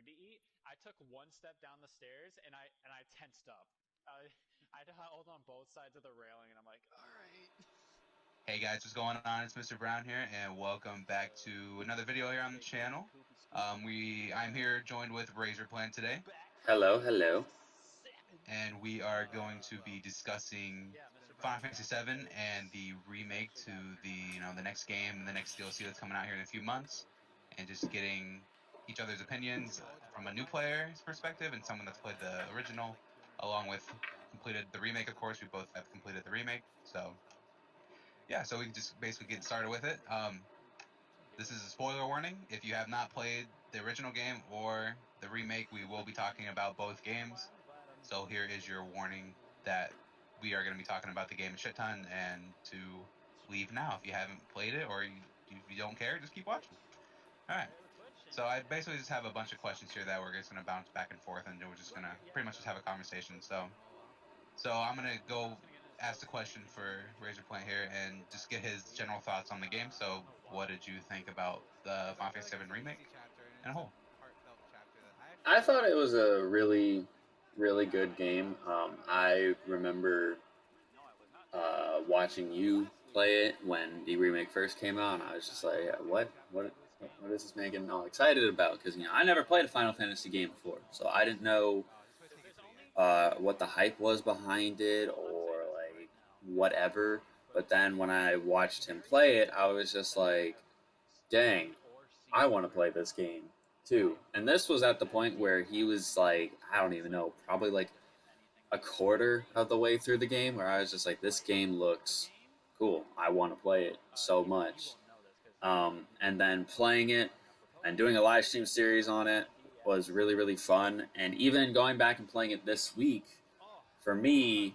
food to eat. I took one step down the stairs and I tensed up. I had to hold on both sides of the railing, and I'm like, all right. Hey guys, what's going on? It's Mr. Brown here, and welcome back to another video here on the channel. I'm here joined with Razorplant today, Hello, hello. and we are going to be discussing Final Fantasy VII and the remake to the next game, the next DLC that's coming out here in a few months, and just getting each other's opinions from a new player's perspective and someone that's played the original, along with completed the remake. Of course, we both have completed the remake, so yeah, so we can just basically get started with it. This is a spoiler warning. If you have not played the original game or the remake, we will be talking about both games. So here is your warning that we are going to be talking about the game a shit ton, and to leave now if you haven't played it or you don't care, just keep watching. All right. So I basically just have a bunch of questions here that we're just going to bounce back and forth, and we're just going to pretty much just have a conversation. So I'm gonna go ask the question for Razorplant here and just get his general thoughts on the game. So, what did you think about the Final Fantasy VII remake in a whole? I thought it was a really, really good game. I remember watching you play it when the remake first came out, and I was just like, what is this man getting all excited about? Because I never played a Final Fantasy game before, so I didn't know what the hype was behind it or like whatever. But then when I watched him play it, I was just like, dang, I want to play this game too. And this was at the point where he was like, I don't even know, probably like a quarter of the way through the game, where I was just like, this game looks cool. I want to play it so much. And then playing it and doing a live stream series on it was really, really fun. And even going back and playing it this week, for me,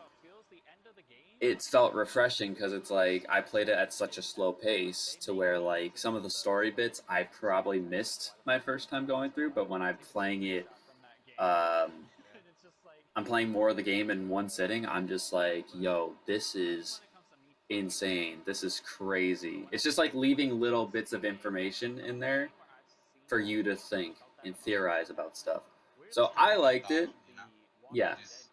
it felt refreshing because it's like I played it at such a slow pace to where like some of the story bits I probably missed my first time going through, but when I'm playing it, um, I'm playing more of the game in one sitting. I'm just like, yo, this is insane. This is crazy. It's just like leaving little bits of information in there for you to think and theorize about stuff. So It's I really liked it. nostalgia. Yeah. Just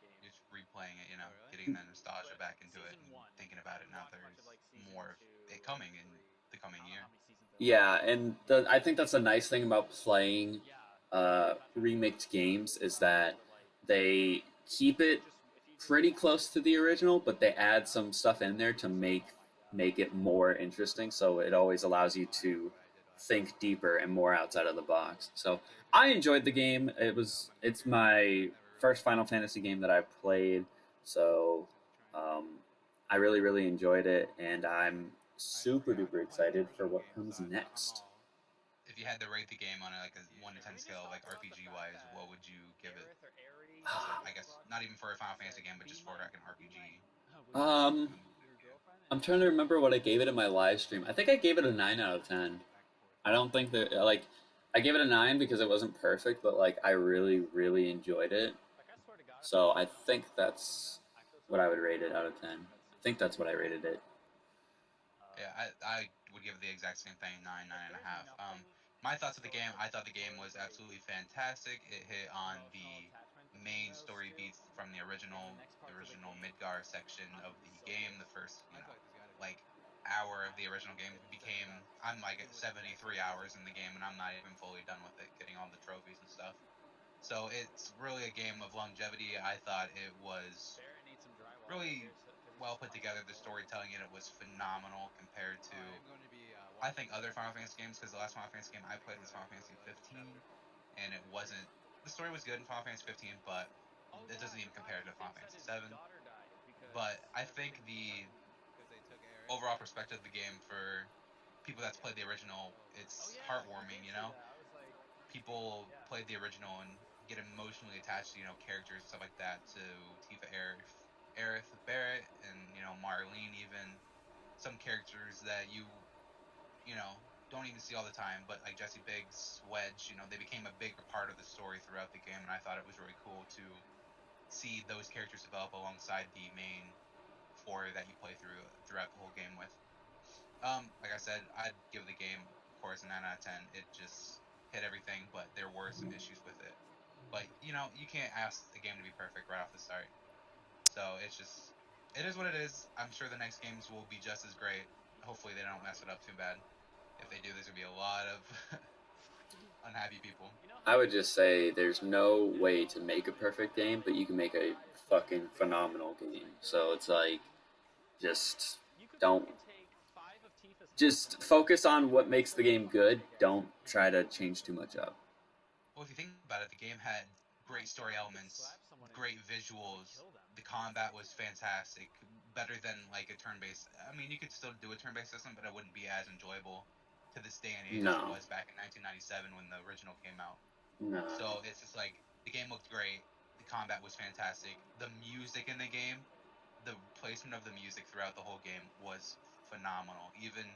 replaying it, getting that nostalgia back into it and thinking about it now. There's more of it coming in the coming year. Yeah, and I think that's a nice thing about playing remixed games is that they keep it pretty close to the original, but they add some stuff in there to make it more interesting. So it always allows you to think deeper and more outside of the box. So I enjoyed the game. It's my first Final Fantasy game that I've played. So um, I really really enjoyed it, and I'm super duper excited for what comes next. If you had to rate the game on like a 1 to 10 scale, like RPG wise, what would you give it? As a, I guess not even for a Final Fantasy game, but just for like an RPG. um, I'm trying to remember what I gave it in my live stream. I think I gave it a 9 out of 10. I don't think that like I gave it a 9 because it wasn't perfect, but like I really really enjoyed it. So I think that's what I would rate it out of 10. I think that's what I rated it. Yeah, I would give it the exact same thing, 9, 9.5. My thoughts of the game, I thought the game was absolutely fantastic. It hit on the main story beats from the original Midgar section of the game. The first, like hour of the original game I'm like at 73 hours in the game, and I'm not even fully done with it, getting all the trophies and stuff. So it's really a game of longevity. I thought it was really well put together. The storytelling in it was phenomenal compared to, I think, other Final Fantasy games, because the last Final Fantasy game I played was Final Fantasy 15, and it wasn't. The story was good in Final Fantasy 15, but it doesn't even compare to Final Fantasy 7. But I think the overall perspective of the game for people that's played the original, it's heartwarming. People played the original and get emotionally attached to characters and stuff like that, to Tifa, Aerith, Barrett, and Marlene, even some characters that you know don't even see all the time, but like Jesse Biggs, Wedge, they became a bigger part of the story throughout the game, and I thought it was really cool to see those characters develop alongside the main four that you play throughout the whole game with. Like I said, I'd give the game, of course, a 9 out of 10. It just hit everything, but there were some issues with it. But you know, you can't ask a game to be perfect right off the start. So it's just, it is what it is. I'm sure the next games will be just as great. Hopefully they don't mess it up too bad. If they do, there's gonna be a lot of unhappy people. I would just say there's no way to make a perfect game, but you can make a fucking phenomenal game. So it's like, just don't. Just focus on what makes the game good. Don't try to change too much up. Well, if you think about it, the game had great story elements, great visuals. The combat was fantastic, better than like a turn-based. I mean, you could still do a turn-based system, but it wouldn't be as enjoyable to this day and age as it was back in 1997 when the original came out. No. So it's just like the game looked great, the combat was fantastic, the music in the game, the placement of the music throughout the whole game was phenomenal. Even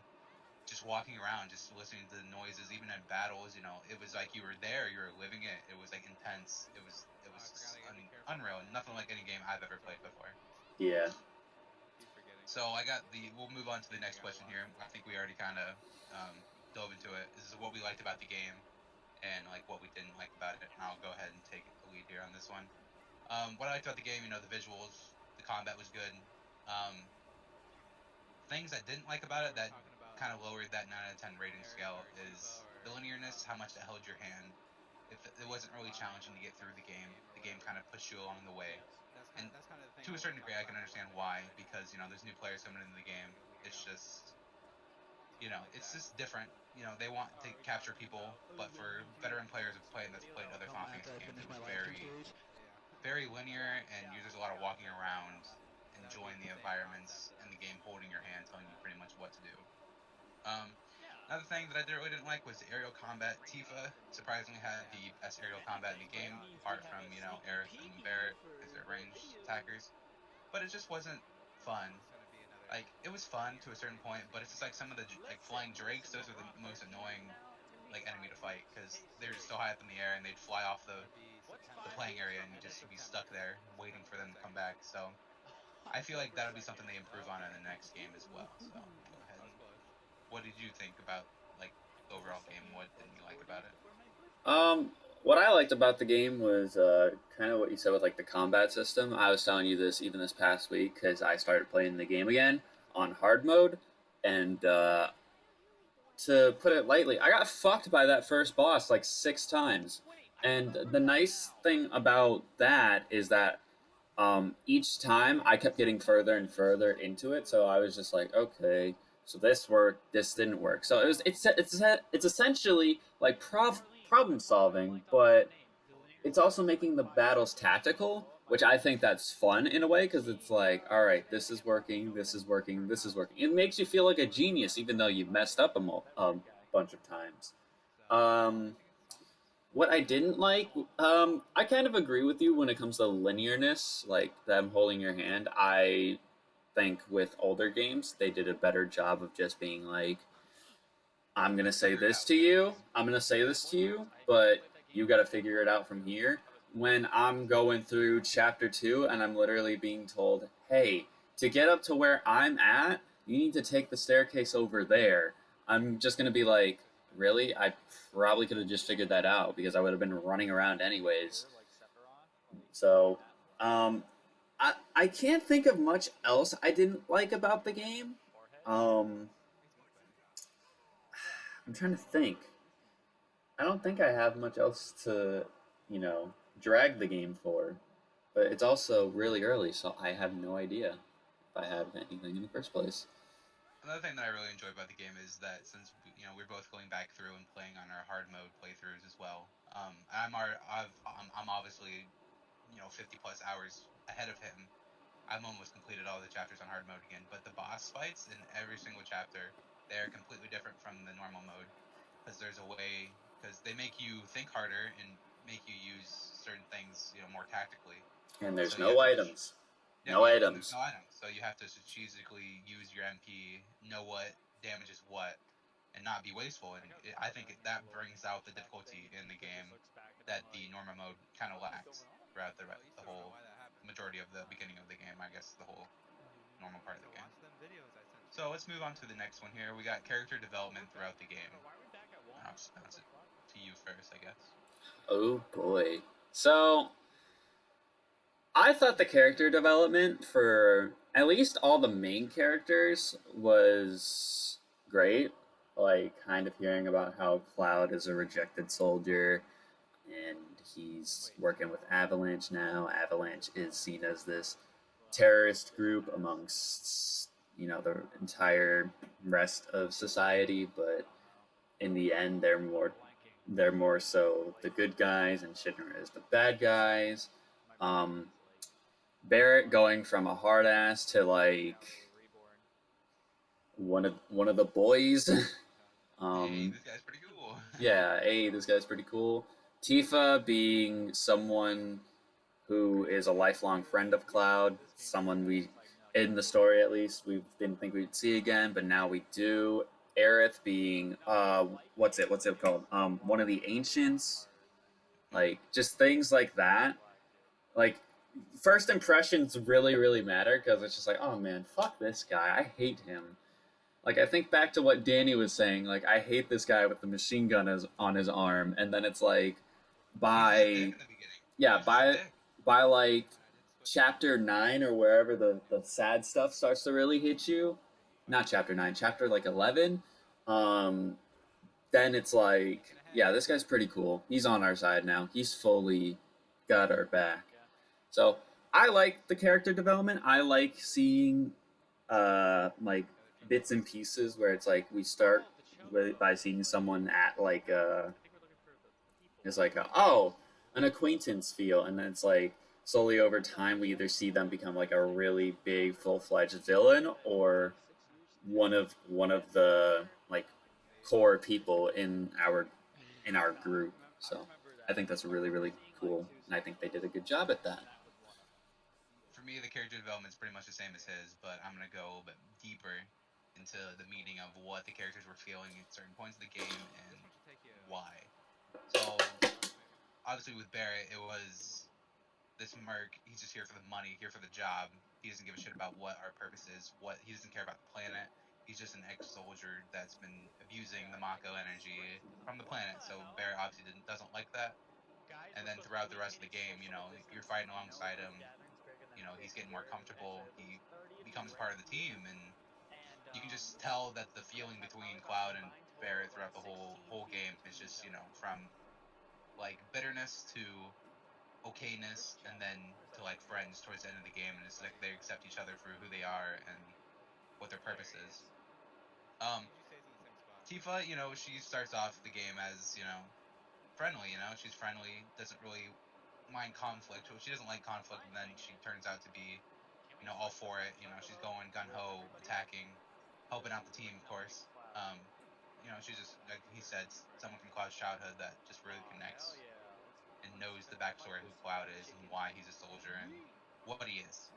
just walking around, just listening to the noises, even in battles, you know, it was like you were there, you were living it. It was like intense. It was unreal. Nothing like any game I've ever played before. Yeah. So we'll move on to the next question here. I think we already kind of dove into it. This is what we liked about the game and like what we didn't like about it. And I'll go ahead and take the lead here on this one. What I liked about the game, you know, the visuals, the combat was good. Things I didn't like about it that kind of lowered that 9 out of 10 rating scale is the linearness, how much it held your hand. If it wasn't really challenging to get through the game kind of pushed you along the way. And to a certain degree, I can understand why, because, you know, there's new players coming into the game. It's just, you know, it's just different. You know, they want to capture people, but for veteran players that's played other Final Fantasy games, it was very linear, and there's a lot of walking around, enjoying the environments, and the game holding your hand, telling you pretty much what to do. Another thing that I really didn't like was the aerial combat. Tifa surprisingly had the best aerial combat in the game, apart from, you know, Aerith and Barrett as their ranged attackers. But it just wasn't fun. Like, it was fun to a certain point, but it's just like some of the like flying drakes. Those are the most annoying like enemy to fight because they're just so high up in the air and they'd fly off the playing area and you'd just be stuck there waiting for them to come back. So I feel like that'll be something they improve on in the next game as well. So go ahead. What did you think about like the overall game? What didn't you like about it? What I liked about the game was kind of what you said with like the combat system. I was telling you this even this past week because I started playing the game again on hard mode, and to put it lightly, I got fucked by that first boss like 6 times. And the nice thing about that is that each time I kept getting further and further into it, so I was just like, okay, so this worked, this didn't work. So it's essentially like problem solving, but it's also making the battles tactical, which I think that's fun in a way because it's like, all right, this is working, this is working, this is working. It makes you feel like a genius even though you've messed up a bunch of times. What I didn't like, I kind of agree with you when it comes to linearness, like them holding your hand. I think with older games, they did a better job of just being like, I'm going to say this to you, I'm going to say this to you, but you got to figure it out from here. When I'm going through chapter 2 and I'm literally being told, hey, to get up to where I'm at, you need to take the staircase over there. I'm just going to be like, really? I probably could have just figured that out because I would have been running around anyways. So, I can't think of much else I didn't like about the game. I'm trying to think. I don't think I have much else to, drag the game for. But it's also really early, so I have no idea if I have anything in the first place. Another thing that I really enjoy about the game is that since we're both going back through and playing on our hard mode playthroughs as well. I'm obviously 50 plus hours ahead of him. I've almost completed all the chapters on hard mode again, but the boss fights in every single chapter, they're completely different from the normal mode because they make you think harder and make you use certain things more tactically. And there's no items. No items. No items. So you have to strategically use your MP, know what damages what, and not be wasteful. And I think that brings out the difficulty in the game that the normal mode kind of lacks throughout the whole majority of the beginning of the game. I guess the whole normal part of the game. So let's move on to the next one here. We got character development throughout the game. I'll just bounce it to to you first, I guess. Oh boy. So I thought the character development for at least all the main characters was great. Like, kind of hearing about how Cloud is a rejected soldier and he's working with Avalanche now. Avalanche is seen as this terrorist group amongst, the entire rest of society, but in the end, they're more so the good guys, and Shinra is the bad guys. Um, Barrett going from a hard ass to like one of the boys. Hey, this guy's pretty cool. Yeah, hey, this guy's pretty cool. Tifa being someone who is a lifelong friend of Cloud, someone we, in the story at least, we didn't think we'd see again, but now we do. Aerith being, what's it called? One of the ancients. Like, just things like that. Like, first impressions really, really matter, because it's just like, oh man, fuck this guy. I hate him. Like, I think back to what Danny was saying, like, I hate this guy with the machine gun on his arm, and then it's like, by like chapter 9 or wherever the sad stuff starts to really hit you, not chapter 9, chapter like 11, then it's like, yeah, this guy's pretty cool. He's on our side now. He's fully got our back. So I like the character development. I like seeing like bits and pieces where it's like we start by seeing someone at like it's like an acquaintance feel, and then it's like slowly over time we either see them become like a really big full-fledged villain, or one of the like core people in our group. So I think that's really, really cool, and I think they did a good job at that. For me, the character development is pretty much the same as his, but I'm gonna go a little bit deeper into the meaning of what the characters were feeling at certain points of the game and why. So obviously with Barrett, it was this merc. He's just here for the money, here for the job. He doesn't give a shit about what our purpose is. What he doesn't care about the planet. He's just an ex-soldier that's been abusing the Mako energy from the planet. So Barrett obviously doesn't like that. And then throughout the rest of the game, you're fighting alongside him. He's getting more comfortable. He becomes part of the team, and you can just tell that the feeling between Cloud and Barrett throughout the whole game is just from like bitterness to okayness, and then to like friends towards the end of the game, and it's like they accept each other for who they are and what their purpose is. Tifa, she starts off the game as friendly. She's friendly, doesn't really mind conflict. Well, she doesn't like conflict, and then she turns out to be all for it. She's going gun ho, attacking, helping out the team, of course. She's just like he said, someone from Cloud's childhood that just really connects and knows the backstory of who Cloud is and why he's a soldier and what he is.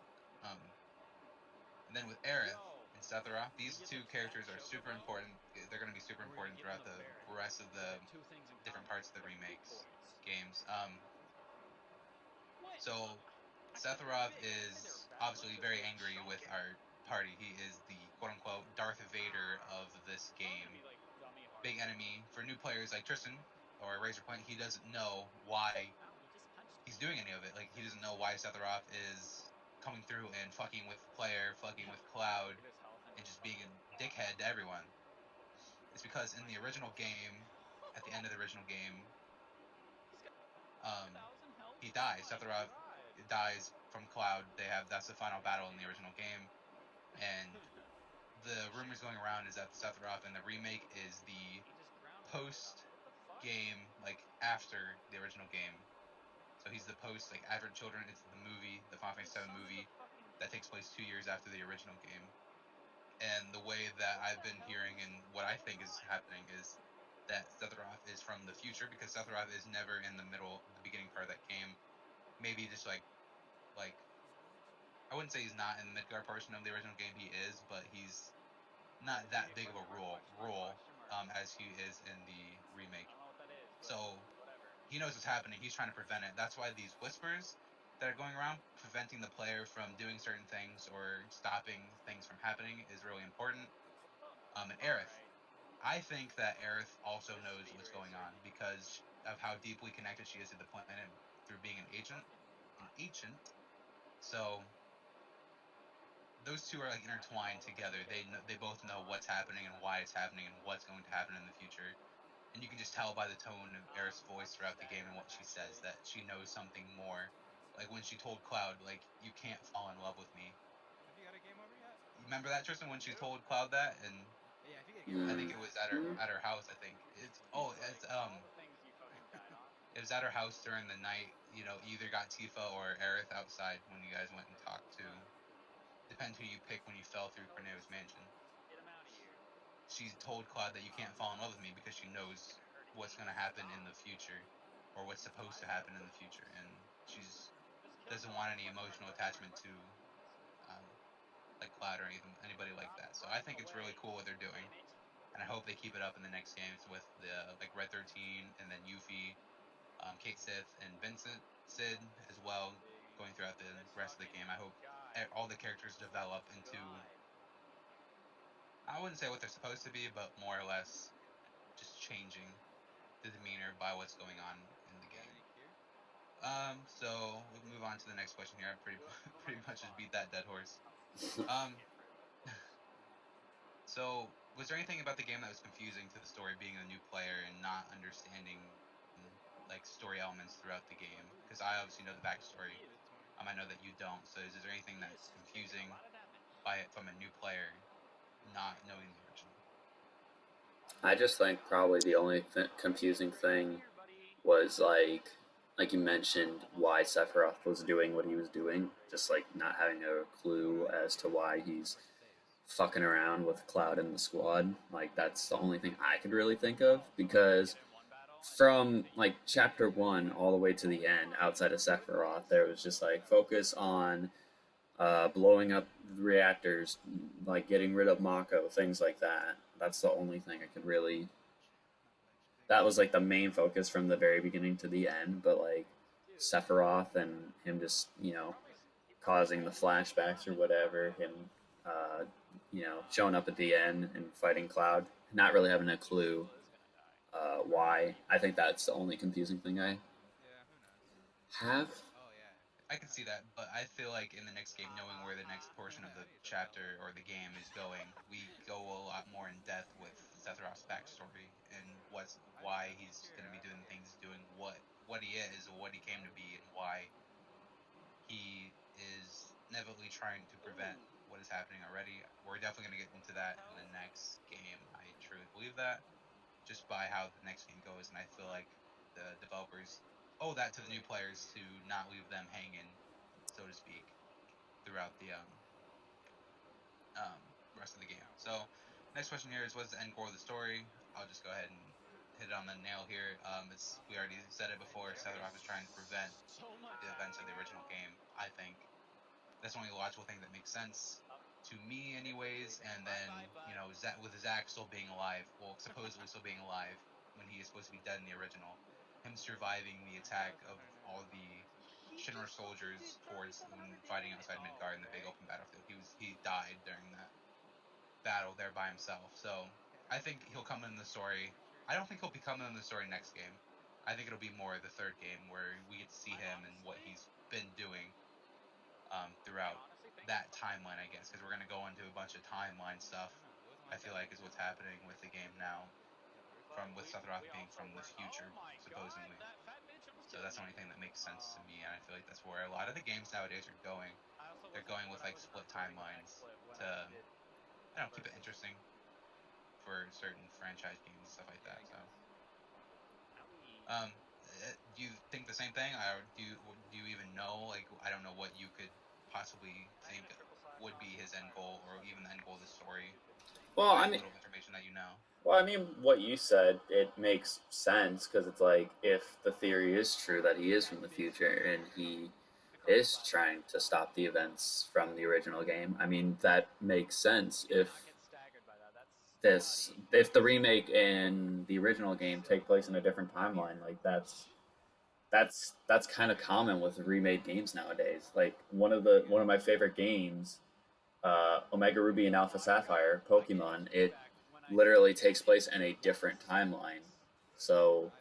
And then with Aerith and Sephiroth, these two characters are super important. They're going to be super important throughout the rest of the different parts of the remakes games. So Sephiroth is obviously very angry with our party. He is the quote-unquote Darth Vader of this game. Big enemy for new players like Tristan or Razorplant. He doesn't know why he's doing any of it. Like, he doesn't know why Sephiroth is coming through and fucking with the player, fucking with Cloud, and just being a dickhead to everyone. It's because in the original game, at the end of the original game, he dies. Sephiroth dies from Cloud. That's the final battle in the original game, and the rumors going around is that Sephiroth in the remake is the post-game, like after the original game. So he's the post, like Advent Children. It's the movie, the Final Fantasy VII movie, that takes place 2 years after the original game. And the way that I've been hearing and what I think is happening is that Sephiroth is from the future, because Sephiroth is never in the beginning part of that game. Maybe just like I wouldn't say he's not in the Midgar portion of the original game. He is, but he's not that big of a role as he is in the remake. So he knows what's happening. He's trying to prevent it. That's why these whispers that are going around preventing the player from doing certain things or stopping things from happening is really important. And Aerith. I think that Aerith also knows what's going on because of how deeply connected she is to the planet through being an agent. So those two are like intertwined together. They both know what's happening and why it's happening and what's going to happen in the future. And you can just tell by the tone of Aerith's voice throughout the game and what she says that she knows something more. Like when she told Cloud, like, you can't fall in love with me. You remember that, Tristan, when she told Cloud that? And I think it was at her house. I think it was at her house during the night. You know, either got Tifa or Aerith outside when you guys went and talked to. Depends who you pick when you fell through Corneo's mansion. She told Cloud that you can't fall in love with me because she knows what's going to happen in the future, or what's supposed to happen in the future, and she doesn't want any emotional attachment to like Cloud or anybody like that. So I think it's really cool what they're doing, and I hope they keep it up in the next games with the like Red 13 and then Yuffie, Kate Sith, and Vincent Sid as well going throughout the rest of the game. I hope all the characters develop into, I wouldn't say what they're supposed to be, but more or less just changing the demeanor by what's going on in the game. So we'll move on to the next question here. I pretty much just beat that dead horse. So was there anything about the game that was confusing to the story, being a new player and not understanding like story elements throughout the game? Because I obviously know the backstory. I know that you don't. So is there anything that's confusing by it from a new player not knowing the original? I just think probably the only confusing thing was like you mentioned, why Sephiroth was doing what he was doing, just like not having a clue as to why he's fucking around with Cloud in the squad. Like that's the only thing I could really think of, because from like chapter 1 all the way to the end, outside of Sephiroth, there was just like focus on blowing up reactors, like getting rid of Mako, things like that. That's the only thing I could really. That was like the main focus from the very beginning to the end. But like Sephiroth and him just causing the flashbacks or whatever, him showing up at the end and fighting Cloud, not really having a clue why. I think that's the only confusing thing I have. I can see that, but I feel like in the next game, knowing where the next portion of the chapter or the game is going, we go a lot more in depth with Sephiroth's backstory and why he's going to be doing the things he's doing, what he is, what he came to be, and why he is inevitably trying to prevent what is happening already. We're definitely going to get into that in the next game. I truly believe that, just by how the next game goes, and I feel like the developers owe that to the new players to not leave them hanging, so to speak, throughout the rest of the game. So, next question here is, what's the end goal of the story? I'll just go ahead and hit it on the nail here. We already said it before. Sephiroth is trying to prevent the events of the original game. I think that's the only logical thing that makes sense to me, anyways. And then with Zack still being alive, well, supposedly still being alive when he is supposed to be dead in the original, him surviving the attack of all the Shinra soldiers towards fighting outside Midgard in the big open battlefield. He died during that battle there by himself. So I think he'll come in the story. I don't think he'll be coming in the story next game. I think it'll be more the third game where we get to see him and what he's been doing throughout that timeline, I guess, because we're going to go into a bunch of timeline stuff. I feel like is what's happening with the game now, with Sephiroth being from the future, supposedly. So that's the only thing that makes sense to me, and I feel like that's where a lot of the games nowadays are going. They're going with like split timelines to, keep it interesting for certain franchise games and stuff like that. So, do you think the same thing? Or do you even know? Like, I don't know what you could possibly think would be his end goal, or even the end goal of the story. Well, I mean, little information that you know. Well, I mean, what you said, it makes sense, because it's like, if the theory is true that he is from the future and he is trying to stop the events from the original game, I mean, that makes sense. If the remake and the original game take place in a different timeline, like that's kind of common with remade games nowadays. Like one of my favorite games, Omega Ruby and Alpha Sapphire, Pokemon, literally takes place in a different timeline. So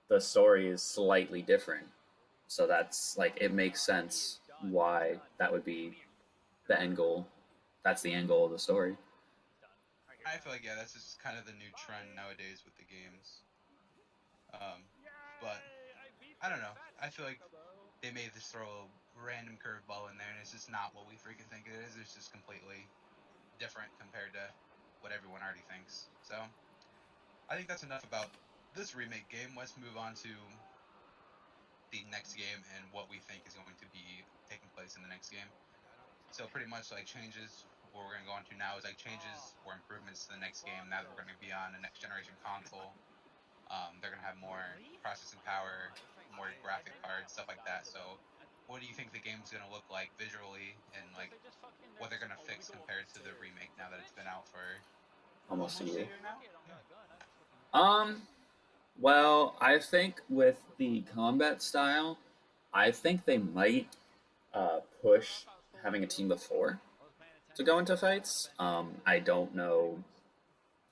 the story is slightly different. So that's like, it makes sense why that would be the end goal. That's the end goal of the story. I feel like, yeah, that's just kind of the new trend nowadays with the games. But I don't know. I feel like they may just throw a random curveball in there, and it's just not what we freaking think it is. It's just completely different compared to what everyone already thinks. So I think that's enough about this remake game. Let's move on to the next game and what we think is going to be taking place in the next game. So pretty much like changes. What we're going to go on to now is like changes or improvements to the next game now that we're going to be on a next generation console. They're going to have more processing power, more graphic cards, stuff like that. So what do you think the game's going to look like visually, and like what they're going to fix compared to the remake now that it's been out for Almost a year. now? Yeah. Well, I think with the combat style, I think they might push having a team of 4 to go into fights. I don't know.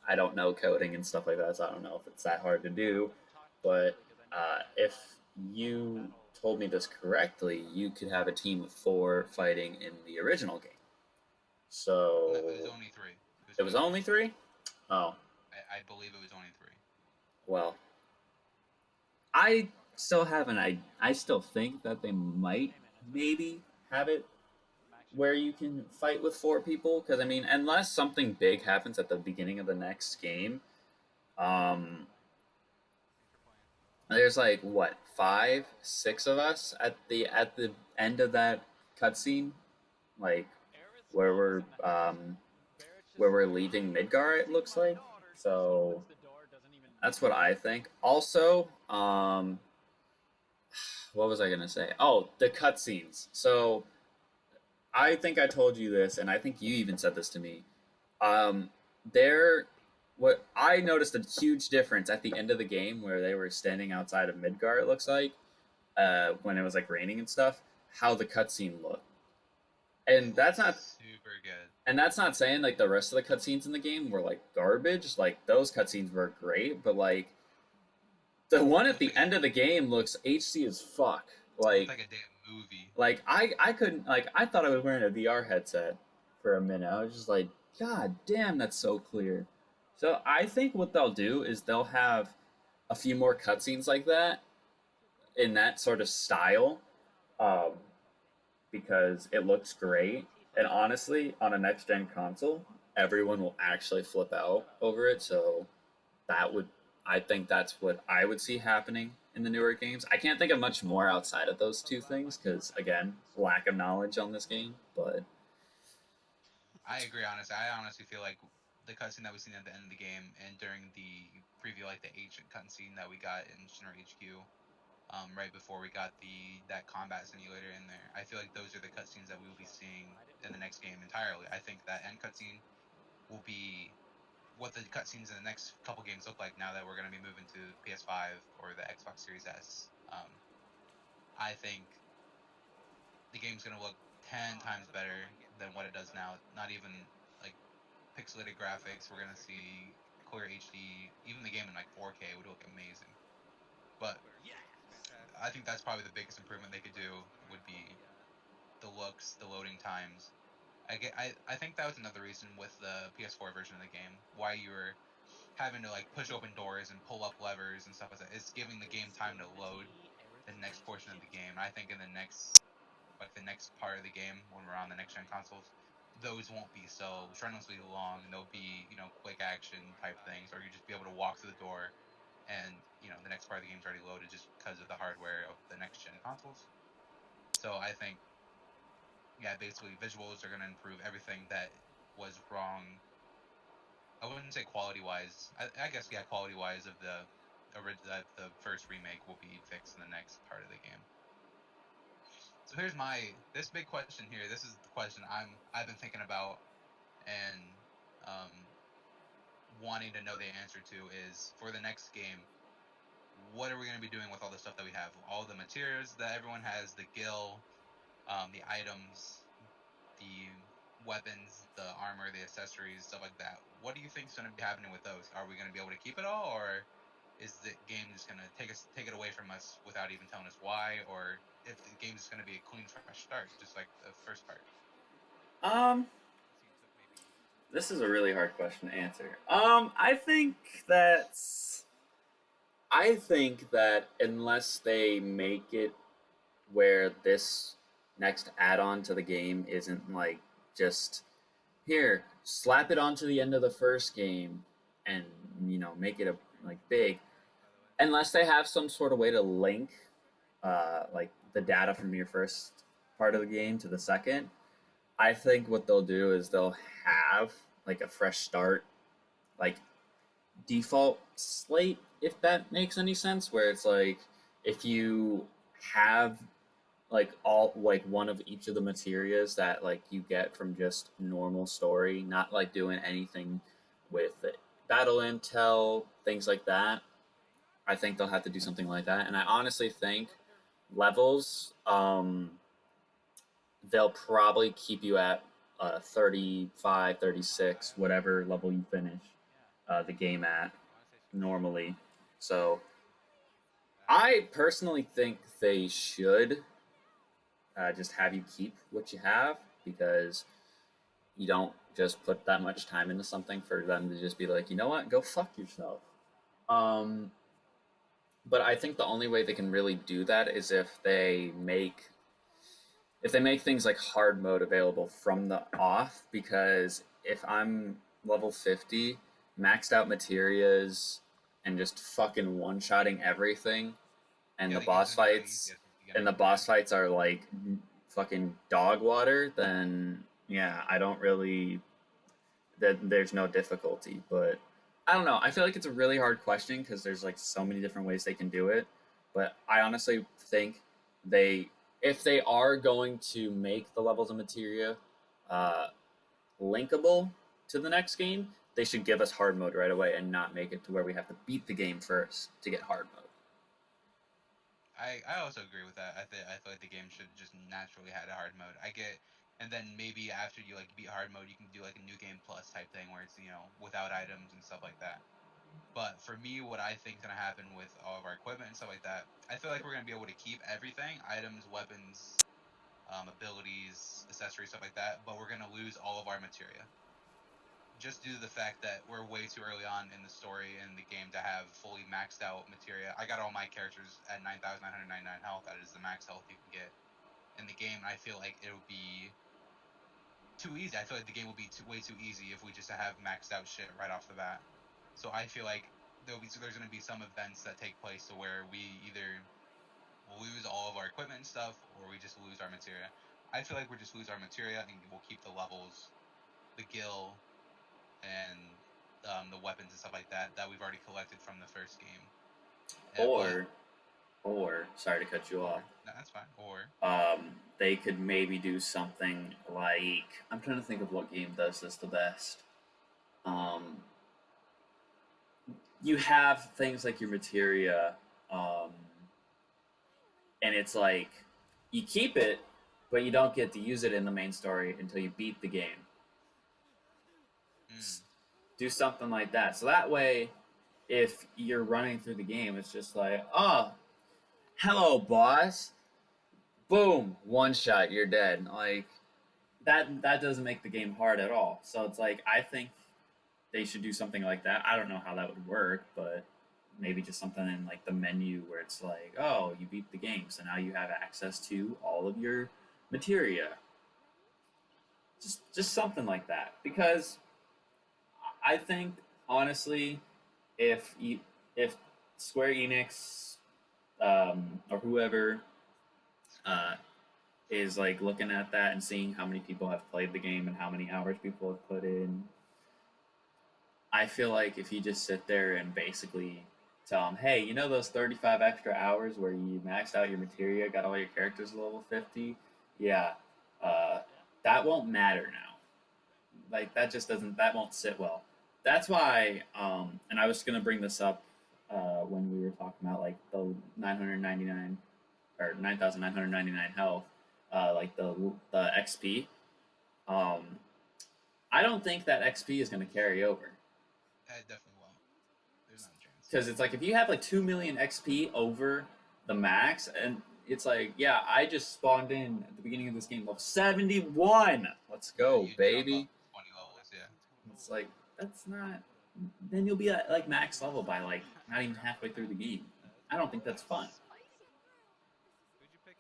I don't know coding and stuff like that, so I don't know if it's that hard to do. But if you told me this correctly, you could have a team of 4 fighting in the original game. So No, it was only 3. It was only 3? Oh. I believe it was only 3. Well, I still haven't. I still think that they might maybe have it where you can fight with 4 people. Because, I mean, unless something big happens at the beginning of the next game, there's like, what, 5, 6 of us at the end of that cutscene? Like, where we're leaving Midgar, it looks like. So that's what I think. Also, what was I gonna say? Oh, the cutscenes. So I think I told you this, and I think you even said this to me. There, what I noticed a huge difference at the end of the game where they were standing outside of Midgar. It looks like when it was like raining and stuff. How the cutscene looked. And that's not super good. And that's not saying like the rest of the cutscenes in the game were like garbage. Like those cutscenes were great, but like the one at the end of the game looks HD as fuck. Like a damn movie. Like I couldn't, like, I thought I was wearing a VR headset for a minute. I was just like, God damn, that's so clear. So I think what they'll do is they'll have a few more cutscenes like that in that sort of style, um, because it looks great. And honestly, on a next gen console, everyone will actually flip out over it. So I think that's what I would see happening in the newer games. I can't think of much more outside of those 2 things because, again, lack of knowledge on this game. But I agree, honestly. I honestly feel like the cutscene that we seen at the end of the game and during the preview, like the ancient cutscene that we got in Shinra HQ, right before we got that combat simulator in there, I feel like those are the cutscenes that we will be seeing in the next game entirely. I think that end cutscene will be what the cutscenes in the next couple games look like now that we're going to be moving to PS5 or the Xbox Series S. I think the game's going to look 10 times better than what it does now. Not even like pixelated graphics. We're going to see clear HD. Even the game in like 4K would look amazing. But I think that's probably the biggest improvement they could do would be the looks, the loading times. I think that was another reason with the PS4 version of the game why you were having to like push open doors and pull up levers and stuff like that. It's giving the game time to load the next portion of the game. I think in the next part of the game when we're on the next gen consoles, those won't be so strenuously long, and they'll be, quick action type things, or you just be able to walk through the door and the next part of the game's already loaded just because of the hardware of the next gen consoles. So I think, yeah, basically visuals are going to improve everything that was wrong. I wouldn't say quality-wise. I guess, yeah, quality-wise of the first remake will be fixed in the next part of the game. So here's this big question here. This is the question I've been thinking about and wanting to know the answer to is, for the next game, what are we going to be doing with all the stuff that we have? All the materials that everyone has, the gil, the items, the weapons, the armor, the accessories, stuff like that. What do you think is going to be happening with those? Are we going to be able to keep it all, or is the game just going to take it away from us without even telling us why? Or if the game is going to be a clean, fresh start, just like the first part? This is a really hard question to answer. I think that unless they make it where this next add-on to the game isn't like just here, slap it onto the end of the first game and make it a like big, unless they have some sort of way to link like the data from your first part of the game to the second. I think what they'll do is they'll have like a fresh start, like default slate, if that makes any sense, where it's like if you have like all like one of each of the materials that like you get from just normal story, not like doing anything with it, battle intel, things like that. I think they'll have to do something like that, and I honestly think levels, they'll probably keep you at 35, 36, whatever level you finish the game at normally. So I personally think they should just have you keep what you have, because you don't just put that much time into something for them to just be like, you know what, go fuck yourself. Um, but I think the only way they can really do that is if they make things like hard mode available from the off, because if I'm level 50, maxed out materials, and just fucking one-shotting everything, and Yeah, the the game's boss gonna be really fights easy at the beginning. and the boss fights are like fucking dog water, then yeah, I don't really that there's no difficulty. But I don't know. I feel like it's a really hard question because there's like so many different ways they can do it. But I honestly think they, if they are going to make the levels of materia uh, linkable to the next game, they should give us hard mode right away and not make it to where we have to beat the game first to get hard mode. I also agree with that. I feel like the game should just naturally had a hard mode. And then maybe after you like beat hard mode, you can do like a new game plus type thing where it's without items and stuff like that. But for me, what I think is gonna happen with all of our equipment and stuff like that, I feel like we're gonna be able to keep everything, items, weapons, abilities, accessories, stuff like that. But we're gonna lose all of our materia, just due to the fact that we're way too early on in the story in the game to have fully maxed out materia. I got all my characters at 9,999 health. That is the max health you can get in the game. I feel like it would be too easy. I feel like the game would be way too easy if we just have maxed out shit right off the bat. So I feel like there's going to be some events that take place to where we either lose all of our equipment and stuff, or we just lose our materia. I feel like we'll just lose our materia and we'll keep the levels, the gil, and the weapons and stuff like that we've already collected from the first game. Or, or sorry to cut you off. No, that's fine. Or they could maybe do something like, I'm trying to think of what game does this the best. You have things like your materia, and it's like you keep it, but you don't get to use it in the main story until you beat the game. Do something like that. So that way, if you're running through the game, it's just like, oh, hello, boss. Boom, one shot, you're dead. Like that doesn't make the game hard at all. So it's like I think they should do something like that. I don't know how that would work, but maybe just something in like the menu where it's like, oh, you beat the game, so now you have access to all of your materia. Just something like that, because I think honestly, if Square Enix, or whoever uh, is like looking at that and seeing how many people have played the game and how many hours people have put in, I feel like if you just sit there and basically tell them, hey, those 35 extra hours where you maxed out your materia, got all your characters level 50, yeah, that won't matter now. Like that won't sit well. That's why, and I was gonna bring this up when we were talking about like the 999 or 9,999 health, like the XP. I don't think that XP is going to carry over. It definitely won't. There's not a chance. Because it's like if you have like 2 million XP over the max, and it's like, yeah, I just spawned in at the beginning of this game level 71. Let's go, you baby. 20 levels, yeah. It's like, that's not. Then you'll be at like max level by like not even halfway through the game. I don't think that's fun.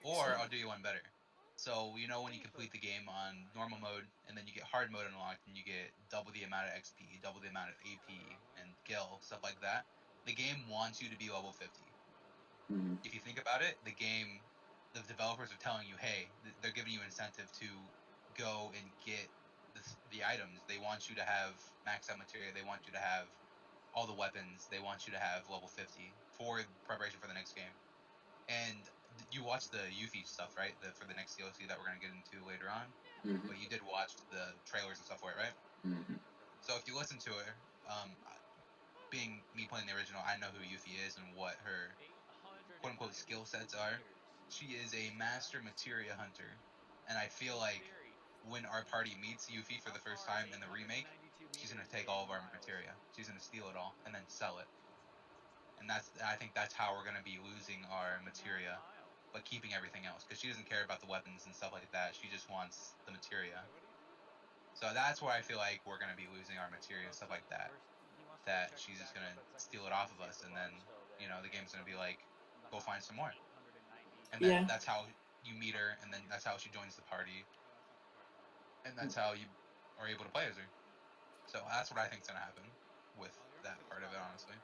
Or I'll do you one better. So you know when you complete the game on normal mode and then you get hard mode unlocked and you get double the amount of XP, double the amount of AP and gil, stuff like that. The game wants you to be level 50. Mm-hmm. If you think about it, the developers are telling you, hey, they're giving you incentive to go and get the items. They want you to have max out materia. They want you to have all the weapons. They want you to have level 50 for preparation for the next game. And you watched the Yuffie stuff, right? For the next DLC that we're going to get into later on. Mm-hmm. But you did watch the trailers and stuff for it, right? Mm-hmm. So if you listen to her, being me playing the original, I know who Yuffie is and what her quote-unquote skill sets are. She is a master materia hunter. And I feel like when our party meets Yuffie for the first time in the remake, she's going to take all of our materia. She's going to steal it all and then sell it. And I think that's how we're going to be losing our materia, but keeping everything else, because she doesn't care about the weapons and stuff like that. She just wants the materia. So that's where I feel like we're going to be losing our materia and stuff like that. That she's just going to steal it off of us, and then, you know, the game's going to be like, go find some more. And then that's how you meet her, and then that's how she joins the party. And that's how you are able to play as her. So that's what I think is going to happen with that part of it, honestly.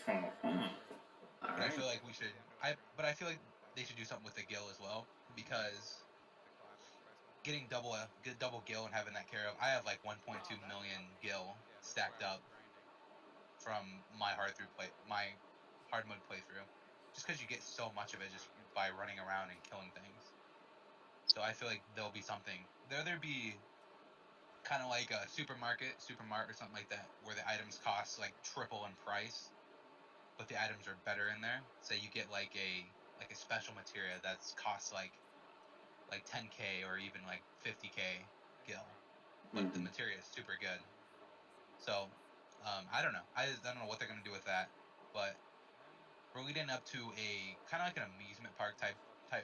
But I feel like we should. But I feel like they should do something with the gil as well, because getting double gil and having that carry up. I have like 1.2 million gil stacked up from my hard mode playthrough, just because you get so much of it just by running around and killing things. So I feel like there'll be something. There'd be kind of like a supermart or something like that, where the items cost like triple in price, but the items are better in there. Say you get like a special materia that's costs like 10k or even like 50k gil, but the materia is super good. So I don't know. I don't know what they're gonna do with that, but we're leading up to a kind of like an amusement park type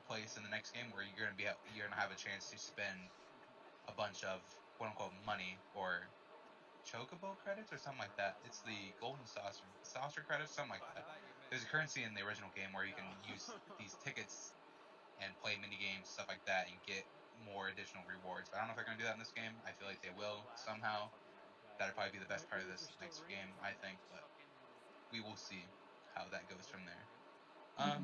place in the next game, where you're gonna have a chance to spend a bunch of quote unquote money or chocobo credits or something like that. It's the golden saucer credits, something like that. There's a currency in the original game where you can use these tickets and play mini games, stuff like that, and get more additional rewards. But I don't know if they're gonna do that in this game. I feel like they will somehow. That'd probably be the best part of this next game, I think. But we will see how that goes from there.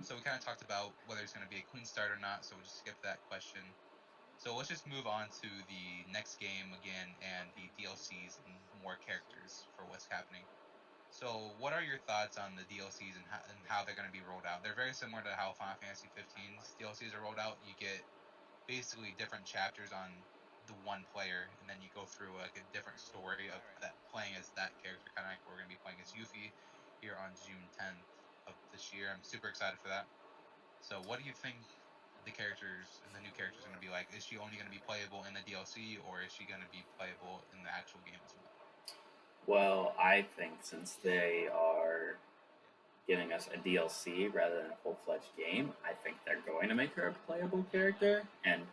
So we kind of talked about whether it's gonna be a clean start or not. So we'll just skip that question. So let's just move on to the next game again and the DLCs and more characters for what's happening. So what are your thoughts on the DLCs and how they're going to be rolled out? They're very similar to how Final Fantasy 15's DLCs are rolled out. You get basically different chapters on the one player, and then you go through like a different story of that playing as that character. Kind of like we're going to be playing as Yuffie here on June 10th of this year. I'm super excited for that. So what do you think the characters and the new characters are going to be like? Is she only going to be playable in the DLC, or is she going to be playable in the actual game as well? Well, I think since they are giving us a DLC rather than a full-fledged game, I think they're going to make her a playable character, and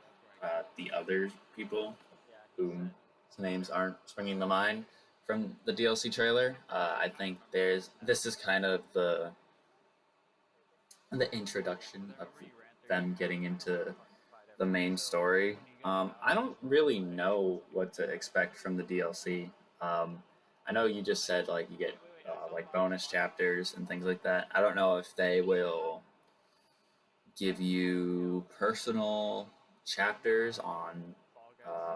the other people whose names aren't springing to mind from the DLC trailer, I think this is kind of the introduction of them getting into the main story. I don't really know what to expect from the DLC. I know you just said like you get like bonus chapters and things like that. I don't know if they will give you personal chapters on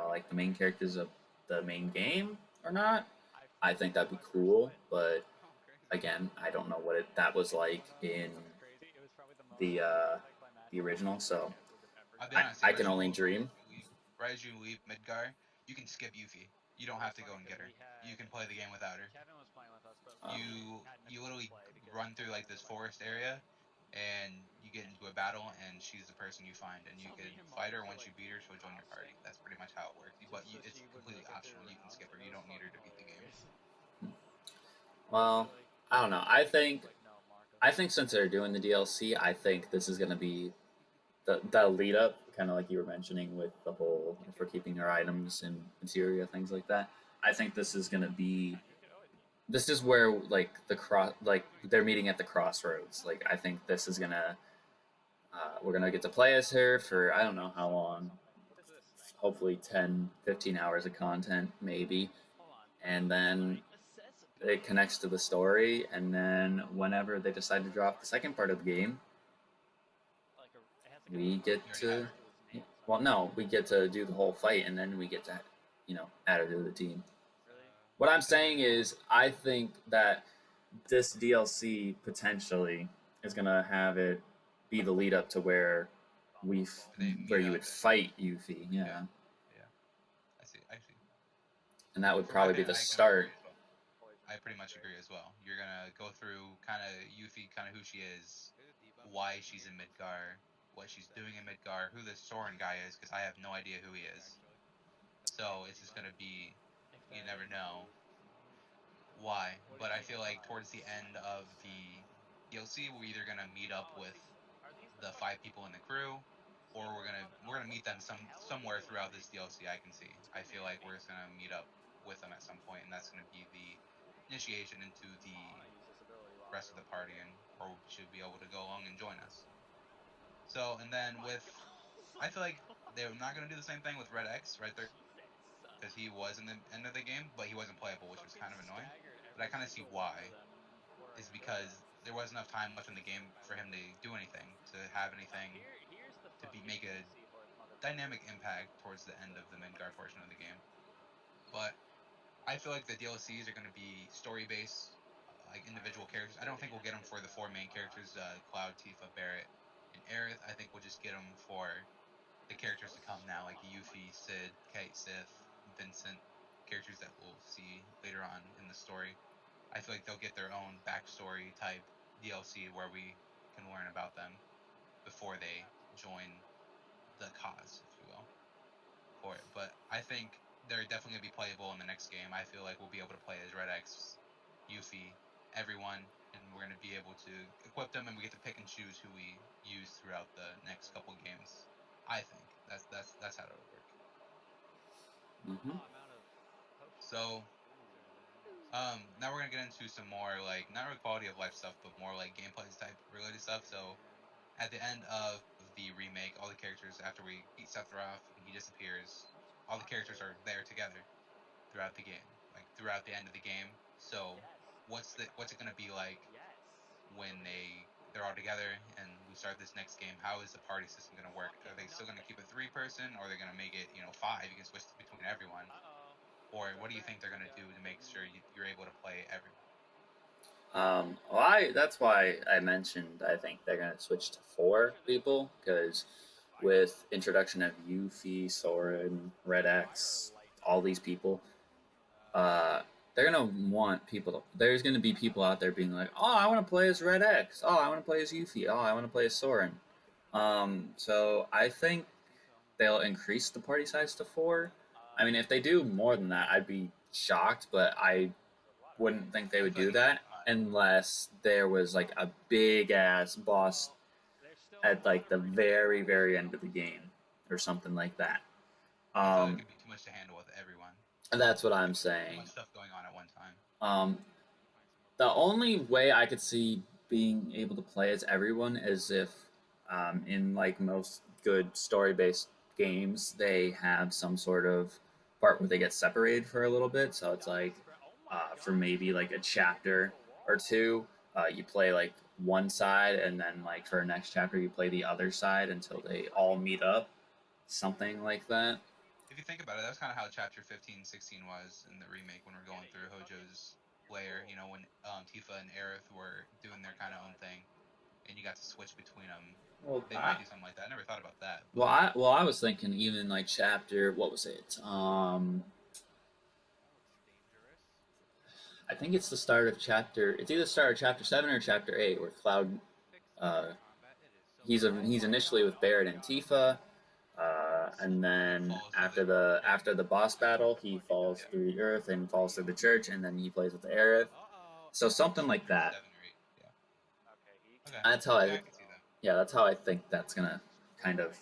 like the main characters of the main game or not. I think that'd be cool, but again, I don't know what that was like in the original, so I can only dream. Right as you leave Midgar, you can skip Yuffie. You don't have to go and get her. You can play the game without her. You literally run through like this forest area, and you get into a battle, and she's the person you find, and you can fight her. Once you beat her, she'll join your party. That's pretty much how it works. But it's completely optional. You can skip her. You don't need her to beat the game. Well, I don't know. I think since they're doing the DLC, I think this is going to be the lead up, kind of like you were mentioning with the whole for keeping her items and materia, things like that. I think this is going to be. This is where like they're meeting at the crossroads. Like I think this is gonna we're gonna get to play as her for I don't know how long, hopefully 10, 15 hours of content maybe, and then it connects to the story, and then whenever they decide to drop the second part of the game, we get to we get to do the whole fight, and then we get to add her to the team. What I'm saying is, I think that this DLC potentially is gonna have it be the lead up to where you would fight Yuffie. Yeah. I see. And that would probably be the start. I pretty much agree as well. You're gonna go through kind of Yuffie, kind of who she is, why she's in Midgar, what she's doing in Midgar, who this Soren guy is, because I have no idea who he is. So it's just gonna be, you never know why. But I feel like towards the end of the DLC, we're either gonna meet up with the 5 people in the crew, or we're gonna meet them somewhere throughout this DLC. I can see. I feel like we're just gonna meet up with them at some point, and that's gonna be the initiation into the rest of the party, and or should be able to go along and join us. So, and then I feel like they're not gonna do the same thing with Red X right there, because he was in the end of the game, but he wasn't playable, which was kind of annoying. But I kind of see why. Is because there wasn't enough time left in the game for him to do anything, to have anything, to make a dynamic impact towards the end of the Midgar portion of the game. But I feel like the DLCs are going to be story-based, like individual characters. I don't think we'll get them for the 4 main characters, Cloud, Tifa, Barret, and Aerith. I think we'll just get them for the characters to come now, like Yuffie, Cid, Kate, Sith, Vincent, characters that we'll see later on in the story. I feel like they'll get their own backstory type DLC where we can learn about them before they join the cause, if you will, for it. But I think they're definitely going to be playable in the next game. I feel like we'll be able to play as Red X, Yuffie, everyone, and we're going to be able to equip them, and we get to pick and choose who we use throughout the next couple games. I think that's how it would work. Mm-hmm. So now we're gonna get into some more like not really quality of life stuff, but more like gameplay type related stuff. So at the end of the remake, all the characters, after we beat Sephiroth and he disappears, all the characters are there together throughout the game, like throughout the end of the game. So what's it gonna be like when they're all together and we start this next game? How is the party system gonna work? Are they still gonna keep it 3-person, or are they gonna make it 5? You can switch between everyone. Or what do you think they're going to do to make sure you're able to play everyone? That's why I mentioned I think they're going to switch to 4 people, because with introduction of Yuffie, Soren, Red X, all these people, they're going to want people. There's going to be people out there being like, oh, I want to play as Red X. Oh, I want to play as Yuffie. Oh, I want to play as Soren. So I think they'll increase the party size to 4. I mean, if they do more than that, I'd be shocked, but I wouldn't think they would do that unless there was like a big ass boss at like the very, very end of the game or something like that. It could be too much to handle with everyone. And that's what I'm saying. Too much stuff going on at one time. The only way I could see being able to play as everyone is if in like most good story-based games, they have some sort of part where they get separated for a little bit. So it's like for maybe like a chapter or 2, you play like one side, and then like for a next chapter you play the other side until they all meet up, something like that. If you think about it, that's kind of how chapter 15, 16 was in the remake when we're going through Hojo's lair, when Tifa and Aerith were doing their kind of own thing, and you got to switch between them. Well, they might do something like that. I never thought about that. But... Well, I was thinking even like chapter, what was it? I think it's the start of chapter. It's either the start of chapter 7 or chapter 8, where Cloud he's initially with Barret and Tifa, and then after the boss battle, he falls through the earth and falls through the church, and then he plays with Aerith. So something like that. 7 or 8. Yeah. Okay. That's how I can see that. Yeah, that's how I think that's gonna kind of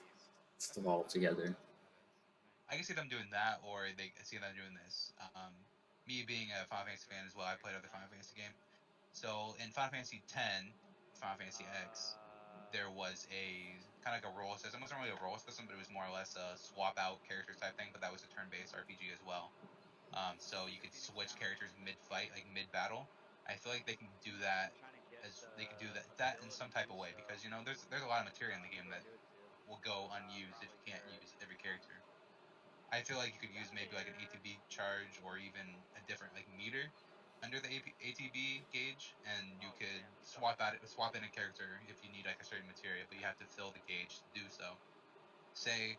fall together. I can see them doing that, or they see them doing this. Me being a Final Fantasy fan as well, I played other Final Fantasy game. So in Final Fantasy X, Final Fantasy X, there was a kind of like a role system. It wasn't really a role system, but it was more or less a swap out characters type thing. But that was a turn-based RPG as well. So you could switch characters mid-fight, like mid-battle. I feel like they can do that that in some type of way, because there's a lot of material in the game that will go unused if you can't use every character. I feel like you could use maybe like an ATB charge or even a different like meter under the ATB gauge, and you could swap in a character if you need like a certain material, but you have to fill the gauge to do so. Say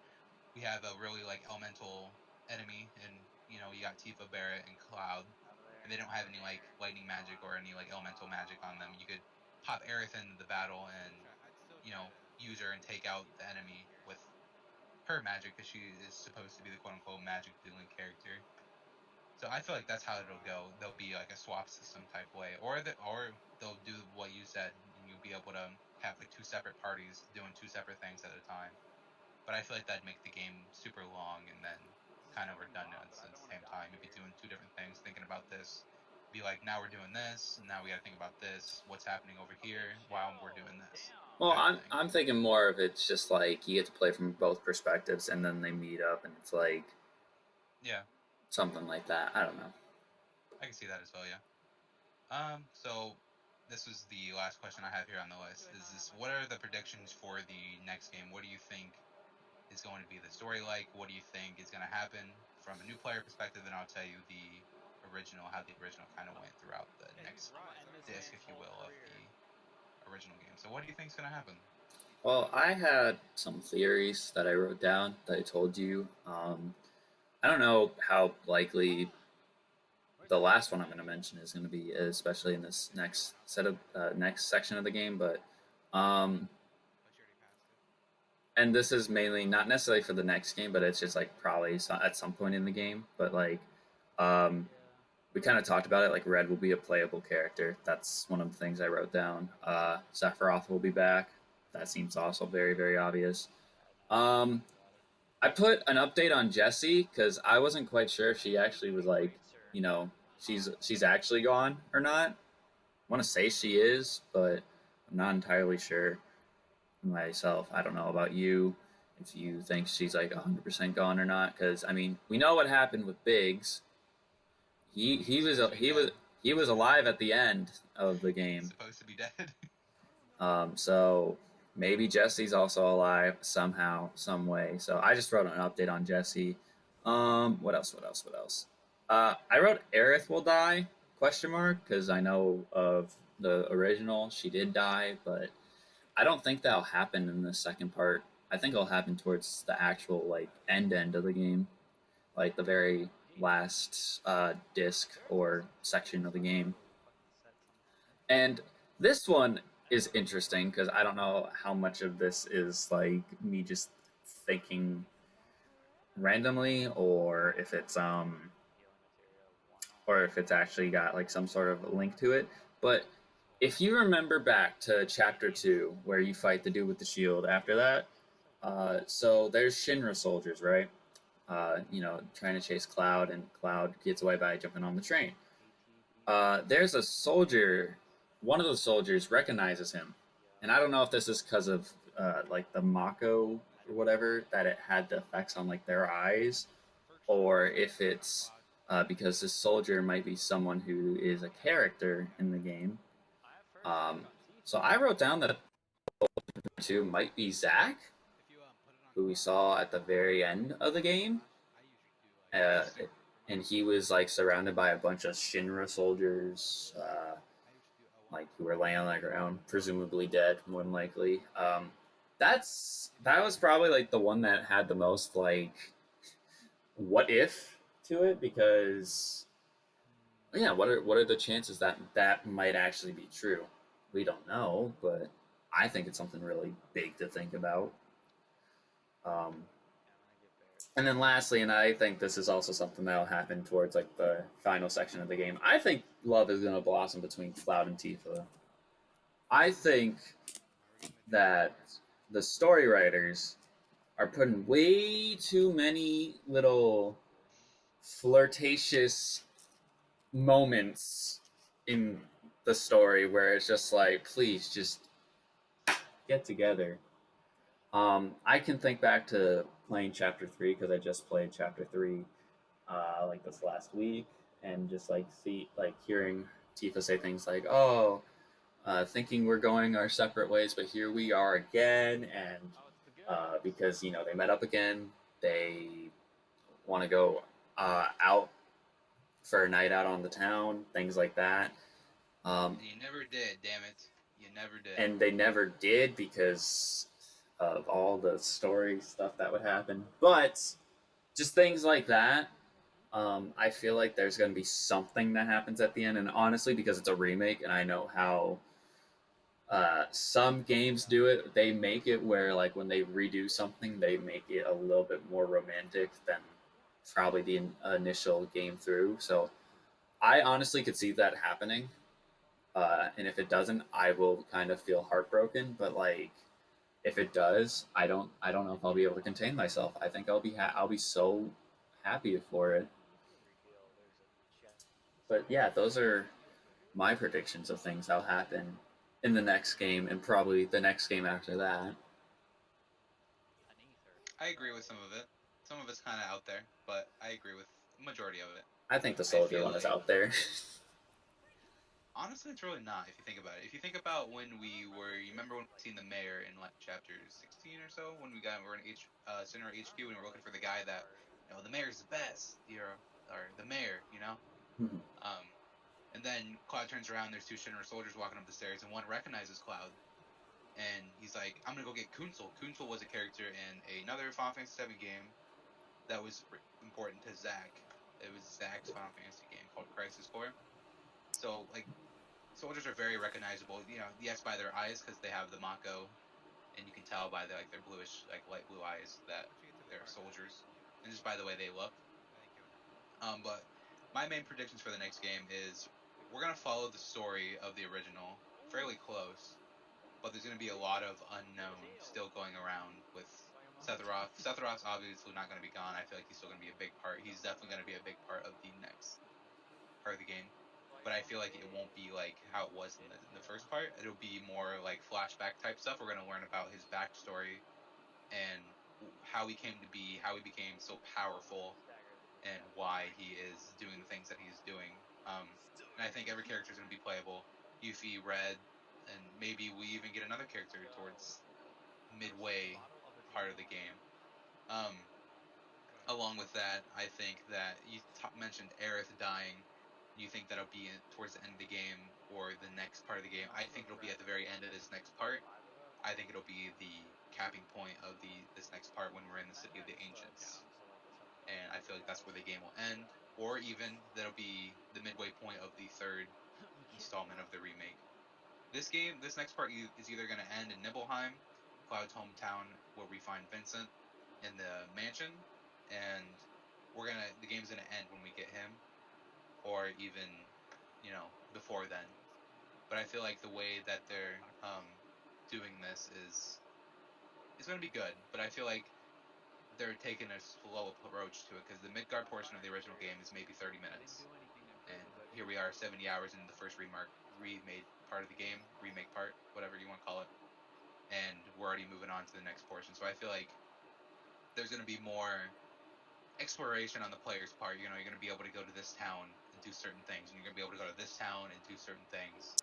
we have a really like elemental enemy, and you got Tifa, Barret, and Cloud, and they don't have any like lightning magic or any like elemental magic on them. You could pop Aerith into the battle and use her and take out the enemy with her magic, because she is supposed to be the quote-unquote magic dealing character. So I feel like that's how it'll go. There'll be like a swap system type way, or they'll do what you said, and you'll be able to have like 2 separate parties doing 2 separate things at a time. But I feel like that'd make the game super long and then kind of redundant at the same time. You'd be doing 2 different things, thinking about this. Be like, now we're doing this, and now we got to think about this. What's happening over here while we're doing this? Well, I'm thinking more of it's just like you get to play from both perspectives, and then they meet up, and it's like, yeah, something like that. I don't know. I can see that as well. Yeah. So this was the last question I have here on the list. What are the predictions for the next game? What do you think is going to be the story like? What do you think is going to happen from a new player perspective? And I'll tell you how the original kind of went throughout the next disc, if you will, of the original game. So what do you think is going to happen? Well, I had some theories that I wrote down that I told you. I don't know how likely the last one I'm going to mention is going to be, especially in this next section of the game, but and this is mainly not necessarily for the next game, but it's just like probably at some point in the game. But like, we kind of talked about it. Like, Red will be a playable character. That's one of the things I wrote down. Sephiroth will be back. That seems also very, very obvious. I put an update on Jessie because I wasn't quite sure if she actually was like, she's actually gone or not. I want to say she is, but I'm not entirely sure myself. I don't know about you, if you think she's like 100% gone or not, because I mean, we know what happened with Biggs. He was alive at the end of the game. He's supposed to be dead. So maybe Jessie's also alive somehow, some way. So I just wrote an update on Jessie. What else? I wrote Aerith Will Die ? Because I know of the original, she did die, but I don't think that'll happen in the second part. I think it'll happen towards the actual like end of the game, like the very last disc or section of the game. And this one is interesting because I don't know how much of this is like me just thinking randomly, or if it's actually got like some sort of link to it. But if you remember back to Chapter 2, where you fight the dude with the shield after that, so there's Shinra soldiers, right? Trying to chase Cloud, and Cloud gets away by jumping on the train. There's a soldier, one of the soldiers recognizes him. And I don't know if this is because of like the Mako or whatever, that it had the effects on like their eyes, or if it's because this soldier might be someone who is a character in the game. So I wrote down that 2 might be Zack, who we saw at the very end of the game. And he was like surrounded by a bunch of Shinra soldiers, like who were laying on the ground, presumably dead, more than likely. That was probably like the one that had the most like what if to it, because yeah, what are the chances that might actually be true? We don't know, but I think it's something really big to think about. And then lastly, and I think this is also something that'll happen towards like the final section of the game, I think love is going to blossom between Cloud and Tifa. I think that the story writers are putting way too many little flirtatious moments in the story where it's just like, please just get together. I can think back to playing Chapter 3 because I just played Chapter 3 like this last week, and just like hearing Tifa say things like, "Oh, thinking we're going our separate ways, but here we are again," and because they met up again, they want to go out for a night out on the town, things like that. You never did, damn it! You never did. And they never did because of all the story stuff that would happen. But just things like that. I feel like there's going to be something that happens at the end, and honestly, because it's a remake, and I know how some games do it, they make it where like when they redo something, they make it a little bit more romantic than probably the initial game through. So I honestly could see that happening, and if it doesn't, I will kind of feel heartbroken. But like, if it does, I don't know if I'll be able to contain myself. I think I'll be so happy for it. But yeah, those are my predictions of things that'll happen in the next game and probably the next game after that. I agree with some of it. Some of it's kind of out there, but I agree with the majority of it. I think the soldier one is out there. Honestly, it's really not if you think about it. If you think about when you remember when we seen the mayor in like chapter 16 or so, when we're in Center HQ and we're looking for the guy that, the mayor's the best, or the mayor, and then Cloud turns around, there's two Shinra soldiers walking up the stairs, and one recognizes Cloud, and he's like, I'm gonna go get Kunsel. Kunsel was a character in another Final Fantasy VII game that was important to Zack. It was Zack's Final Fantasy game called Crisis Core. So, like, soldiers are very recognizable. Yes, by their eyes because they have the Mako, and you can tell by their bluish, light blue eyes that they're soldiers, and just by the way they look. But my main predictions for the next game is we're gonna follow the story of the original fairly close, but there's gonna be a lot of unknown still going around with Sephiroth. Sephiroth's obviously not gonna be gone. I feel like he's still gonna be a big part. He's definitely gonna be a big part of the next part of the game. But I feel like it won't be like how it was in the first part. It'll be more like flashback type stuff. We're going to learn about his backstory and how he came to be, how he became so powerful, and why he is doing the things that he's doing. And I think every character is going to be playable. Yuffie, Red, and maybe we even get another character towards midway part of the game. Along with that, I think that you mentioned Aerith dying. You think that'll be towards the end of the game or the next part of the game. I think it'll be at the very end of this next part. I think it'll be the capping point of this next part when we're in the City of the Ancients. And I feel like that's where the game will end. Or even that'll be the midway point of the third installment of the remake. This next part is either going to end in Nibelheim, Cloud's hometown, where we find Vincent in the mansion, and the game's going to end when we get him, or even, before then. But I feel like the way that they're doing this is going to be good. But I feel like they're taking a slow approach to it because the Midgard portion of the original game is maybe 30 minutes, and here we are 70 hours into the first remade part of the game, remake part, whatever you want to call it, and we're already moving on to the next portion. So I feel like there's going to be more exploration on the player's part. You're going to be able to go to this town and do certain things, and you're going to be able to go to this town and do certain things,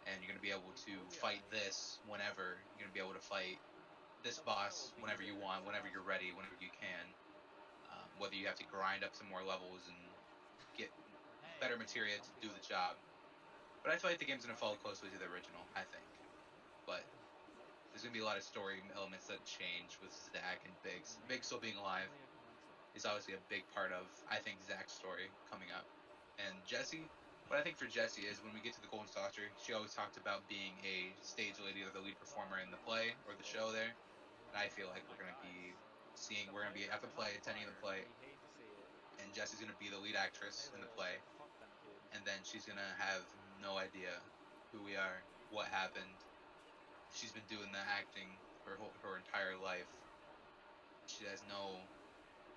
and you're going to be able to fight this whenever. You're going to be able to fight this boss whenever you want, whenever you're ready, whenever you can. Whether you have to grind up some more levels and get better materia to do the job. But I feel like the game's going to follow closely to the original, I think. But there's going to be a lot of story elements that change with Zack and Biggs. Biggs still being alive is obviously a big part of, I think, Zack's story coming up. And Jesse, what I think for Jessie is when we get to the Golden Saucer, she always talked about being a stage lady or the lead performer in the play or the show there. And I feel like we're going to be at the play, attending the play, and Jessie's going to be the lead actress in the play. And then she's going to have no idea who we are, what happened. She's been doing the acting her entire life. She has no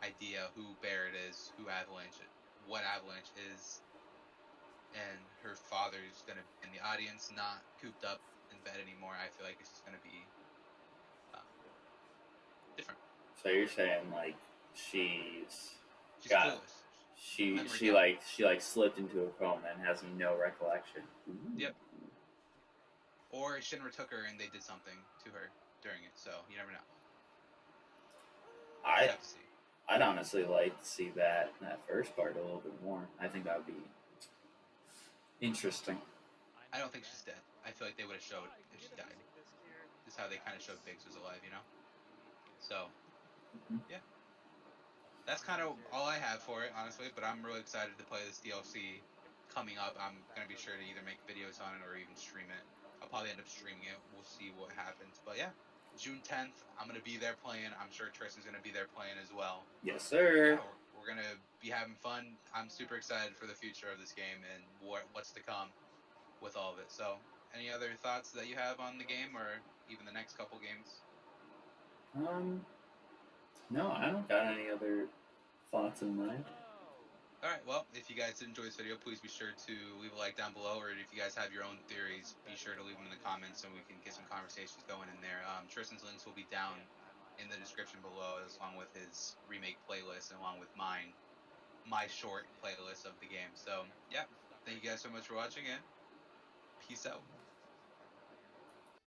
idea who Barrett is, what Avalanche is. And her father's going to be in the audience, not cooped up in bed anymore. I feel like it's just going to be different. So you're saying like she's clueless. She slipped into a coma and has no recollection. Yep. Or Shinra took her and they did something to her during it, so you never know. I'd have to see. I'd honestly like to see that first part a little bit more. I think that would be interesting. I don't think she's dead. I feel like they would have showed if she died. This is how they kind of showed Biggs was alive, you know? So, yeah. That's kind of all I have for it, honestly, but I'm really excited to play this DLC coming up. I'm going to be sure to either make videos on it or even stream it. I'll probably end up streaming it. We'll see what happens. But yeah, June 10th, I'm going to be there playing. I'm sure Tristan's going to be there playing as well. Yes, sir. Yeah, we're going to be having fun. I'm super excited for the future of this game and what's to come with all of it. So, any other thoughts that you have on the game or even the next couple games? No, I don't got any other thoughts in mind. Alright, well, if you guys did enjoy this video, please be sure to leave a like down below, or if you guys have your own theories, be sure to leave them in the comments and we can get some conversations going in there. Tristan's links will be down in the description below, along with his Remake playlist and along with my short playlist of the game. So, yeah, thank you guys so much for watching, and peace out.